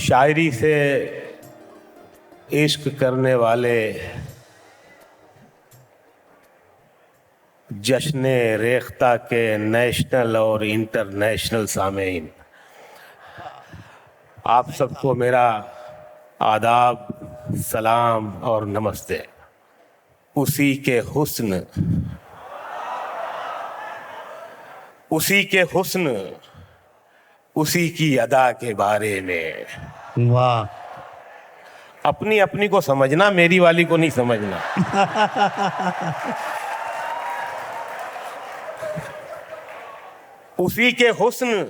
शायरी से इश्क करने वाले जश्न रेख्ता के नेशनल और इंटरनेशनल सामीन, आप सबको मेरा आदाब, सलाम और नमस्ते। उसी के हुस्न, उसी की अदा के बारे में। वाह, अपनी अपनी को समझना, मेरी वाली को नहीं समझना। उसी के हुस्न,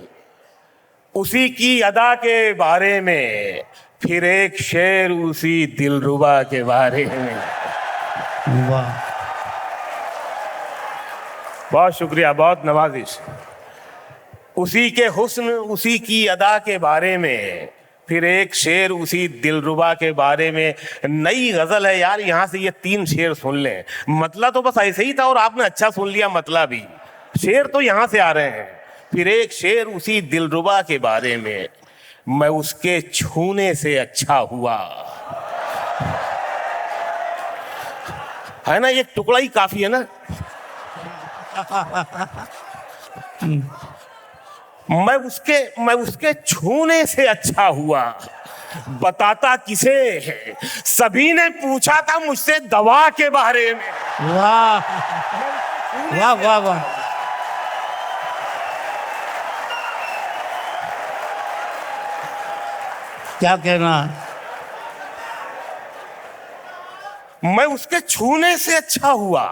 उसी की अदा के बारे में, फिर एक शेर उसी दिलरुबा के बारे में। वाह, बहुत शुक्रिया, बहुत नवाजिश। उसी के हुस्न, उसी की अदा के बारे में, फिर एक शेर उसी दिलरुबा के बारे में। नई गजल है यार, यहाँ से ये 3 शेर सुन लें। मतला तो बस ऐसे ही था और आपने अच्छा सुन लिया मतला भी। शेर तो यहाँ से आ रहे हैं। फिर एक शेर उसी दिलरुबा के बारे में, मैं उसके छूने से अच्छा हुआ। है ना, एक टुकड़ा ही काफी है ना। मैं उसके छूने से अच्छा हुआ, बताता किसे है, सभी ने पूछा था मुझसे दवा के बारे में। वाह, वाह, वाह, वाह। क्या कहना है? मैं उसके छूने से अच्छा हुआ,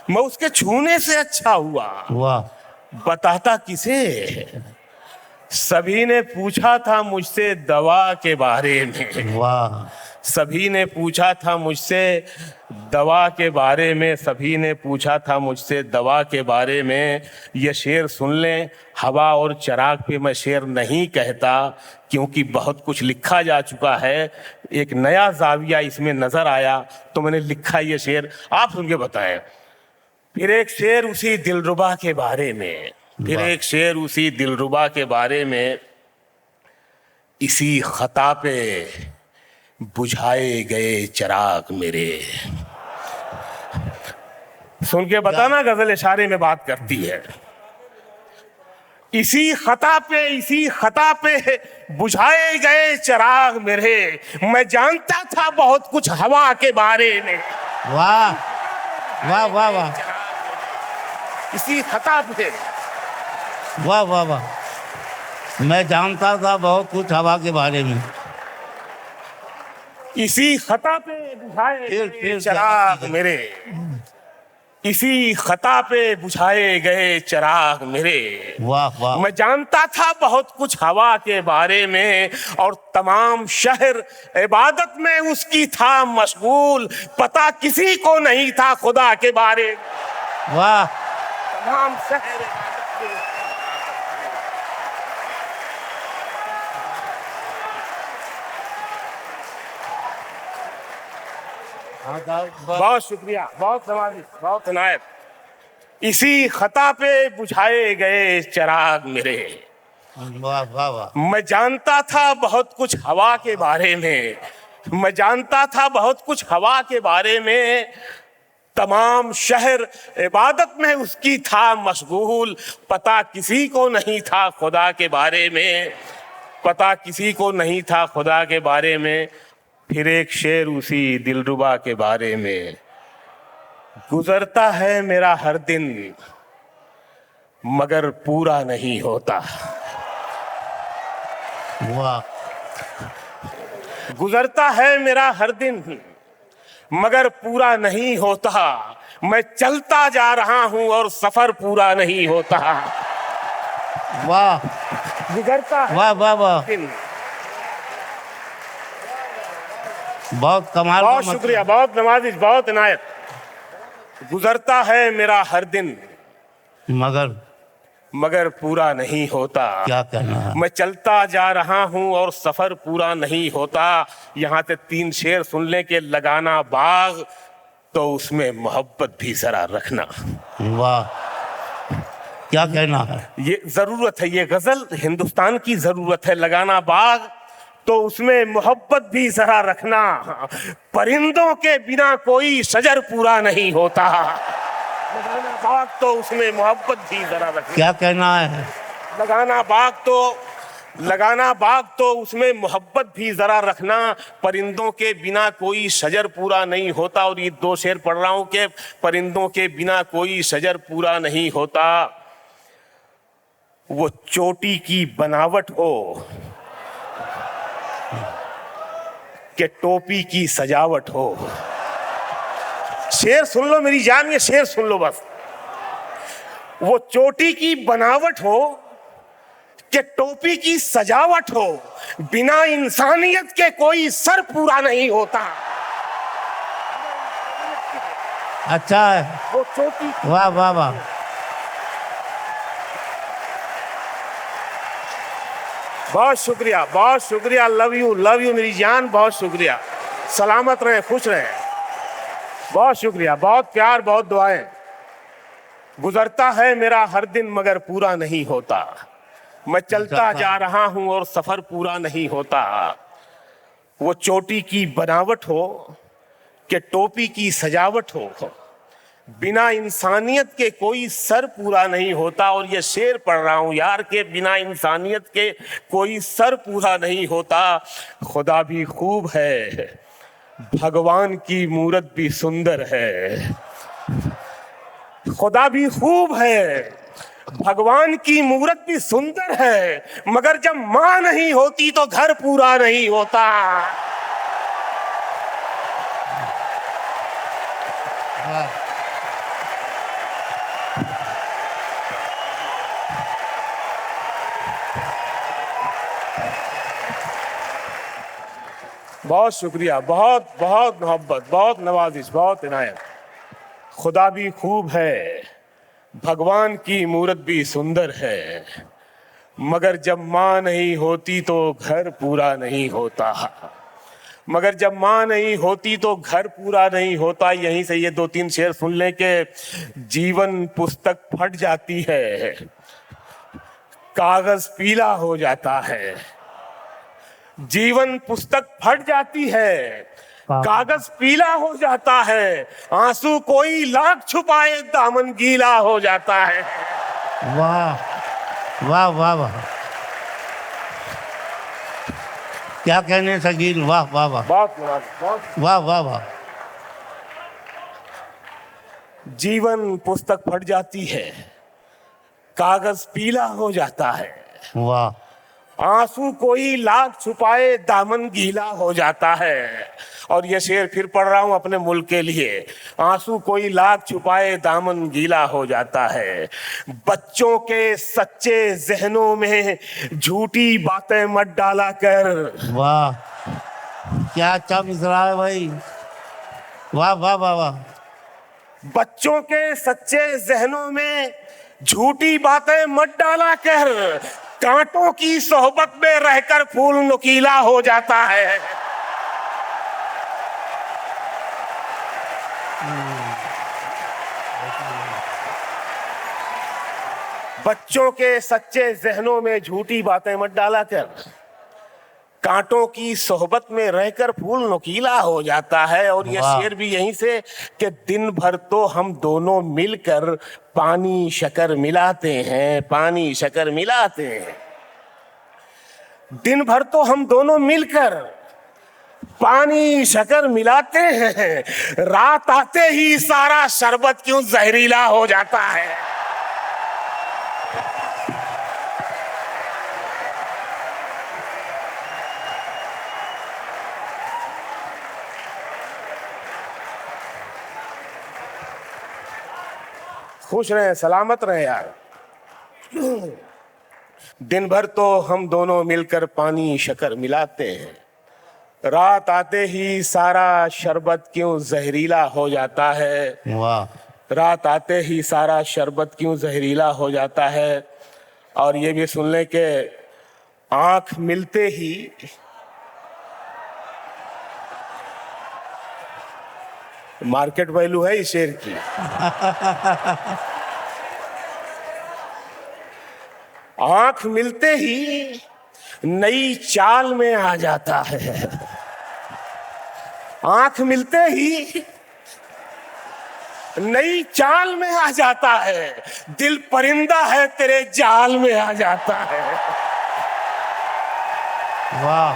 मैं उसके छूने से अच्छा हुआ, वाह, बताता किसे, सभी ने पूछा था मुझसे दवा के बारे में। वाह, सभी ने पूछा था मुझसे दवा के बारे में, सभी ने पूछा था मुझसे दवा के बारे में। ये शेर सुन लें। हवा और चराग पे मैं शेर नहीं कहता, क्योंकि बहुत कुछ लिखा जा चुका है। एक नया जाविया इसमें नजर आया तो मैंने लिखा ये शेर, आप सुन के बताएं। फिर एक शेर उसी दिलरुबा के बारे में, फिर एक शेर उसी दिलरुबा के बारे में। इसी खता पे बुझाए गए चिराग मेरे। सुन के बताना, गजल इशारे में बात करती है। इसी खता पे बुझाए गए चिराग मेरे, मैं जानता था बहुत कुछ हवा के बारे में। वाह, वाह, वाह, वाह, इसी खता पे, वाह, वाह, वाह। मैं जानता था बहुत कुछ हवा के बारे में। इसी खता पे बुझाए गए चिराग मेरे, इसी खता पे बुझाए गए चिराग मेरे। वाह, वाह, मैं जानता था बहुत कुछ हवा के बारे में, और तमाम शहर इबादत में उसकी था मशगूल, पता किसी को नहीं था खुदा के बारे में। वाह, तमाम शहर इबादत में। बहुत शुक्रिया, बहुत नवाजिश, बहुत इनायत। इसी खता पे बुझाए गए चिराग मेरे, वाह, वाह, वाह। मैं जानता था बहुत कुछ हवा के बारे में, मैं जानता था बहुत कुछ हवा के बारे में। तमाम शहर इबादत में उसकी था मशगूल, पता किसी को नहीं था खुदा के बारे में, पता किसी को नहीं था खुदा के बारे में। फिर एक शेर उसी दिलरुबा के बारे में। गुजरता है मेरा हर दिन मगर पूरा नहीं होता। वाह, गुजरता है मेरा हर दिन मगर पूरा नहीं होता, मैं चलता जा रहा हूं और सफर पूरा नहीं होता। वाह, गुजरता है वाह, वाह, वाह। दिन। बहुत कमाल का बहुत शुक्रिया, बहुत नवाजिश, बहुत इनायत। गुजरता है मेरा हर दिन मगर पूरा नहीं होता। क्या कहना है? मैं चलता जा रहा हूं और सफर पूरा नहीं होता। यहाँ से 3 शेर सुन ले के लगाना बाग, तो उसमें मोहब्बत भी जरा रखना। वाह, क्या कहना है? ये जरूरत है, ये गजल हिंदुस्तान की जरूरत है। लगाना बाग तो उसमें मोहब्बत भी जरा रखना, परिंदों के बिना कोई शजर पूरा नहीं होता। लगाना बाग तो उसमें मोहब्बत भी जरा रखना। क्या कहना है? लगाना बाग तो उसमें मोहब्बत भी जरा रखना, परिंदों के बिना कोई शजर पूरा नहीं होता। और ये 2 शेर पढ़ रहा हूं कि परिंदों के बिना कोई शजर पूरा नहीं होता। वो चोटी की बनावट हो कि टोपी की सजावट हो। शेर सुन लो मेरी जान, ये शेर सुन लो बस। वो चोटी की बनावट हो कि टोपी की सजावट हो, बिना इंसानियत के कोई सर पूरा नहीं होता। अच्छा है। वो चोटी। वाह वाह वाह। बहुत शुक्रिया। लव यू मेरी जान, बहुत शुक्रिया। सलामत रहे, खुश रहे। बहुत शुक्रिया, बहुत प्यार, बहुत दुआएं। गुजरता है मेरा हर दिन मगर पूरा नहीं होता। मैं चलता जा रहा हूं और सफर पूरा नहीं होता। वो चोटी की बनावट हो कि टोपी की सजावट हो, बिना इंसानियत के कोई सर पूरा नहीं होता। और ये शेर पढ़ रहा हूं यार के बिना इंसानियत के कोई सर पूरा नहीं होता। खुदा भी खूब है, भगवान की मूरत भी सुंदर है। खुदा भी खूब है, भगवान की मूरत भी सुंदर है, मगर जब मां नहीं होती तो घर पूरा नहीं होता। बहुत शुक्रिया, बहुत बहुत मोहब्बत, बहुत नवाजिश, बहुत इनायत। खुदा भी खूब है, भगवान की मूरत भी सुंदर है, मगर जब माँ नहीं होती तो घर पूरा नहीं होता। मगर जब माँ नहीं होती तो घर पूरा नहीं होता। यहीं से ये 2-3 शेर सुन लें कि जीवन पुस्तक फट जाती है, कागज पीला हो जाता है। जीवन पुस्तक फट जाती है, कागज पीला हो जाता है। आंसू कोई लाख छुपाए दामन गीला हो जाता है। वाह वाह वाह वाह, क्या कहने शकील। वाह वाह वाह, बहुत वाह वाह वाह। जीवन पुस्तक फट जाती है, कागज पीला हो जाता है। वाह। आंसू कोई लाख छुपाए दामन गीला हो जाता है। और ये शेर फिर पढ़ रहा हूं अपने मुल्क के लिए। आंसू कोई लाख छुपाए दामन गीला हो जाता है। बच्चों के सच्चे जहनों में झूठी बातें मत डाला कर। वाह, क्या अच्छा मिसरा है भाई। वाह वाह वाह वाह। बच्चों के सच्चे जहनों में झूठी बातें मत डाला कर, कांटों की सोहबत में रहकर फूल नुकीला हो जाता है। बच्चों के सच्चे जहनों में झूठी बातें मत डाला कर, कांटों की सोहबत में रहकर फूल नुकीला हो जाता है। और ये शेर भी यहीं से कि दिन भर तो हम दोनों मिलकर पानी शक्कर मिलाते हैं, पानी शक्कर मिलाते हैं। दिन भर तो हम दोनों मिलकर पानी शक्कर मिलाते हैं, रात आते ही सारा शरबत क्यों जहरीला हो जाता है। खुश रहे, सलामत रहे यार। दिन भर तो हम दोनों मिलकर पानी शक्कर मिलाते हैं, रात आते ही सारा शरबत क्यों जहरीला हो जाता है। वाह। रात आते ही सारा शरबत क्यों जहरीला हो जाता है। और ये भी सुन लें कि आंख मिलते ही मार्केट वैल्यू है इस शेर की। आंख मिलते ही नई चाल में आ जाता है। आंख मिलते ही नई चाल में आ जाता है, दिल परिंदा है तेरे जाल में आ जाता है। वाह,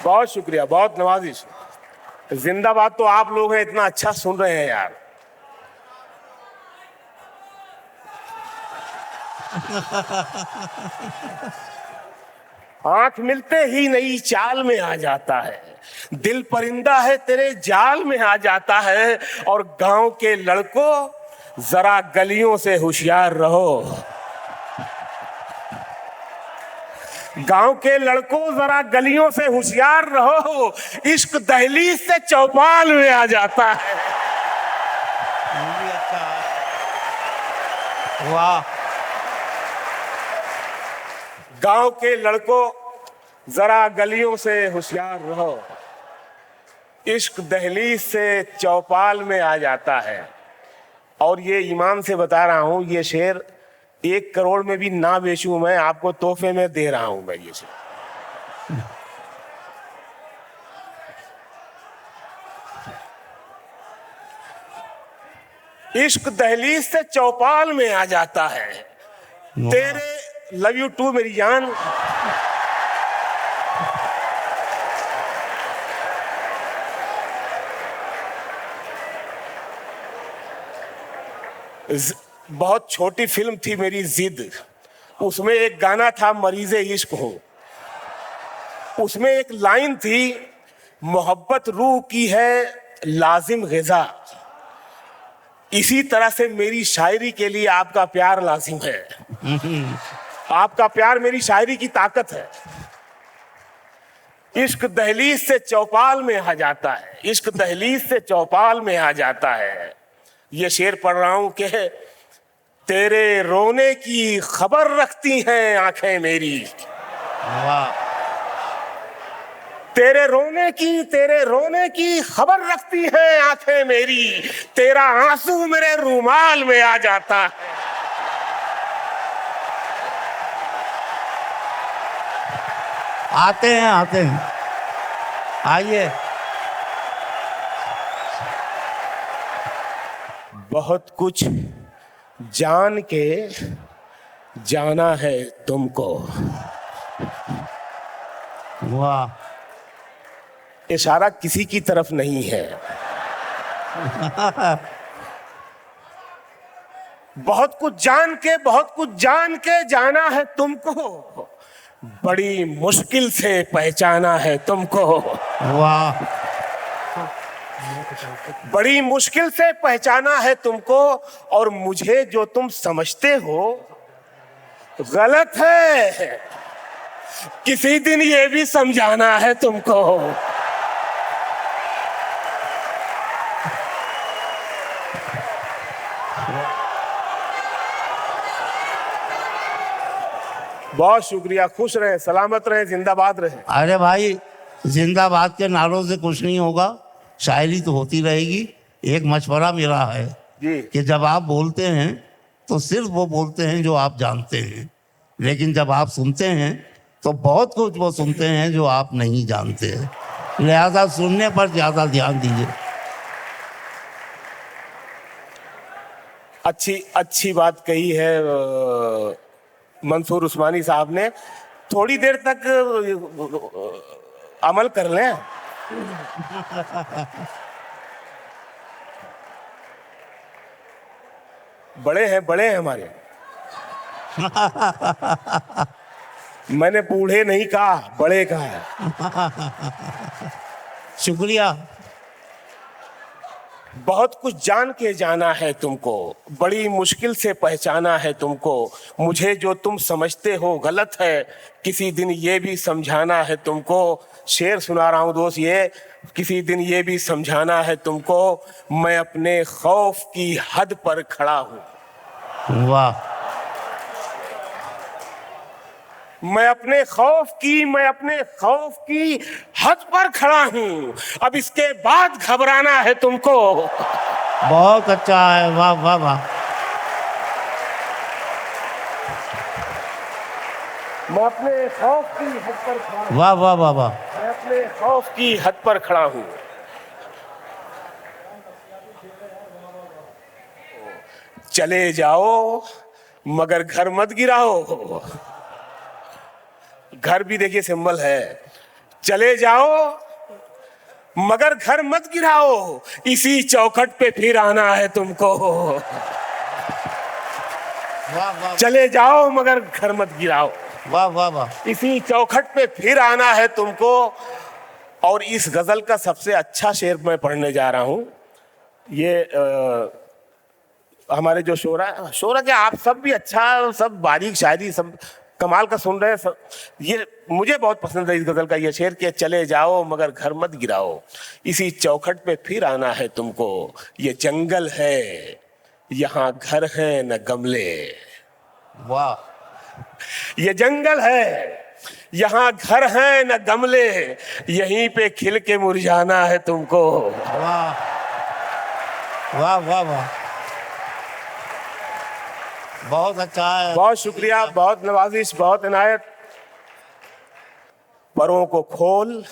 बहुत शुक्रिया, बहुत नवाजिश। जिंदाबाद तो आप लोग हैं, इतना अच्छा सुन रहे हैं यार। आंख मिलते ही नई चाल में आ जाता है, दिल परिंदा है तेरे जाल में आ जाता है। और गांव के लड़कों जरा गलियों से होशियार रहो, गांव के लड़कों जरा गलियों से होशियार रहो, इश्क दहलीज से चौपाल में आ जाता है। अच्छा, वाह, गांव के लड़कों जरा गलियों से होशियार रहो, इश्क दहलीज से चौपाल में आ जाता है। और ये ईमान से बता रहा हूं, ये शेर 1 करोड़ में भी ना बेचूं मैं, आपको तोहफे में दे रहा हूं मैं ये शेर। इश्क दहलीज से चौपाल में आ जाता है, तेरे लव यू टू मेरी जान। बहुत छोटी फिल्म थी मेरी जिद, उसमें एक गाना था मरीज़े इश्क हो। उसमें एक लाइन थी, मोहब्बत रूह की है लाजिम ग़िज़ा। इसी तरह से मेरी शायरी के लिए आपका प्यार लाजिम है। आपका प्यार मेरी शायरी की ताकत है। इश्क दहलीज से चौपाल में आ जाता है, इश्क दहलीज से चौपाल में आ जाता है। ये शेर पढ़ रहा हूं कि तेरे रोने की खबर रखती हैं आंखें मेरी। वाह, तेरे रोने की खबर रखती हैं आंखें मेरी, तेरा आंसू मेरे रूमाल में आ जाता है। आते हैं, आइए। बहुत कुछ जान के जाना है तुमको। वाह, इशारा किसी की तरफ नहीं है। बहुत कुछ जान के जाना है तुमको, बड़ी मुश्किल से पहचाना है तुमको। वाह, बड़ी मुश्किल से पहचाना है तुमको, और मुझे जो तुम समझते हो गलत है, किसी दिन ये भी समझाना है तुमको। बहुत शुक्रिया, खुश रहे, सलामत रहे, जिंदाबाद रहे। अरे भाई, जिंदाबाद के नारों से कुछ नहीं होगा, शायरी तो होती रहेगी। एक मशवरा मेरा है जी, कि जब आप बोलते हैं तो सिर्फ वो बोलते हैं जो आप जानते हैं, लेकिन जब आप सुनते हैं तो बहुत कुछ वो सुनते हैं जो आप नहीं जानते हैं। लिहाजा सुनने पर ज़्यादा ध्यान दीजिए। अच्छी बात कही है मंसूर उस्मानी साहब ने। थोड़ी देर तक अमल कर लें। बड़े हैं हमारे। मैंने बूढ़े नहीं कहा, बड़े कहा है। शुक्रिया। बहुत कुछ जान के जाना है तुमको, बड़ी मुश्किल से पहचाना है तुमको। मुझे जो तुम समझते हो गलत है, किसी दिन ये भी समझाना है तुमको। शेर सुना रहा हूं दोस्त, ये किसी दिन ये भी समझाना है तुमको। मैं अपने खौफ की हद पर खड़ा हूं। वाह, मैं अपने खौफ की हद पर खड़ा हूं। अब इसके बाद घबराना है तुमको। बहुत अच्छा है, वाह वाह वाह। मैं अपने खौफ की हद पर खड़ा हूं। वाह वाह वाह वाह। मैं अपने खौफ की हद पर खड़ा हूं। चले जाओ मगर घर मत गिराओ। घर भी देखिए सिंबल है। चले जाओ मगर घर मत गिराओ, इसी चौखट पे फिर आना है तुमको। वाह वाह चले जाओ मगर घर मत गिराओ, वाह वाह वाह। इसी चौखट पे फिर आना है तुमको। और इस गजल का सबसे अच्छा शेर मैं पढ़ने जा रहा हूं। ये हमारे जो शोरा के आप सब भी अच्छा, सब बारीक शायरी सब कमाल का सुन रहे हैं सब। ये मुझे बहुत पसंद है इस गजल का ये शेर कि चले जाओ मगर घर मत गिराओ, इसी चौखट पे फिर आना है तुमको। ये जंगल है यहाँ घर है न गमले। वाह। ये जंगल है यहाँ घर है न गमले, यहीं पे खिल के मुरझाना है तुमको। वाह वाह वाह वाह। बहुत अच्छा है। बहुत शुक्रिया, बहुत नवाजिश, बहुत इनायत। परों को खोल,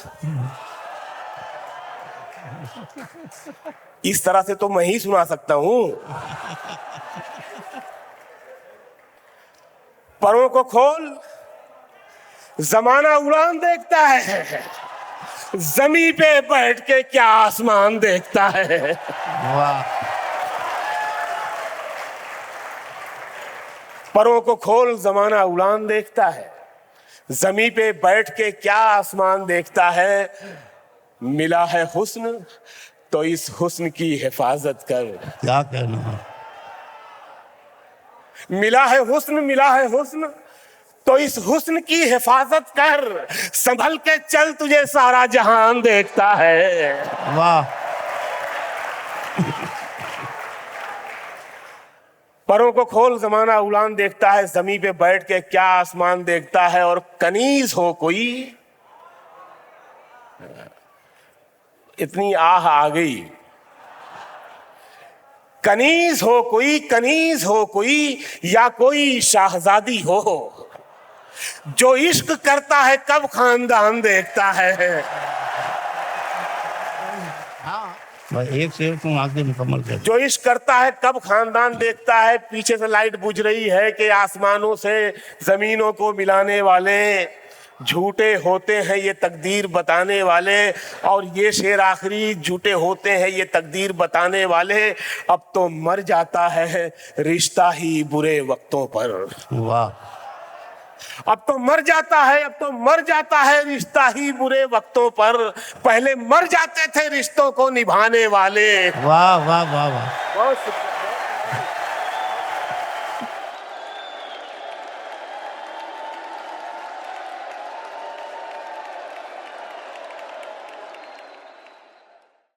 इस तरह से तो मैं ही सुना सकता हूं। परों को खोल, जमाना उड़ान देखता है, जमी पे बैठ के क्या आसमान देखता है। वाह। परों को खोल, जमाना उड़ान देखता है, जमी पे बैठ के क्या आसमान देखता है। मिला है हुस्न तो इस हुस्न की हिफाजत कर। क्या कहना है। मिला है हुस्न तो इस हुस्न की हिफाजत कर, संभल के चल तुझे सारा जहान देखता है। वाह। परों को खोल, जमाना उड़ान देखता है, जमी पे बैठ के क्या आसमान देखता है। और कनीज हो कोई, इतनी आह आ गई। कनीज हो कोई या कोई शाहजादी हो, जो इश्क करता है कब खानदान देखता है। भाई एक शेर तुम आगे मुकम्मल कर। जो इश्क करता है कब खानदान देखता है। पीछे से लाइट बुझ रही है कि आसमानों से जमीनों को मिलाने वाले झूठे होते हैं ये तकदीर बताने वाले। और ये शेर आखिरी, झूठे होते हैं ये तकदीर बताने वाले। अब तो मर जाता है रिश्ता ही बुरे वक्तों पर। वाह। अब तो मर जाता है रिश्ता ही बुरे वक्तों पर। पहले मर जाते थे रिश्तों को निभाने वाले। वाह वाह वाह वाह। बहुत शुक्रिया।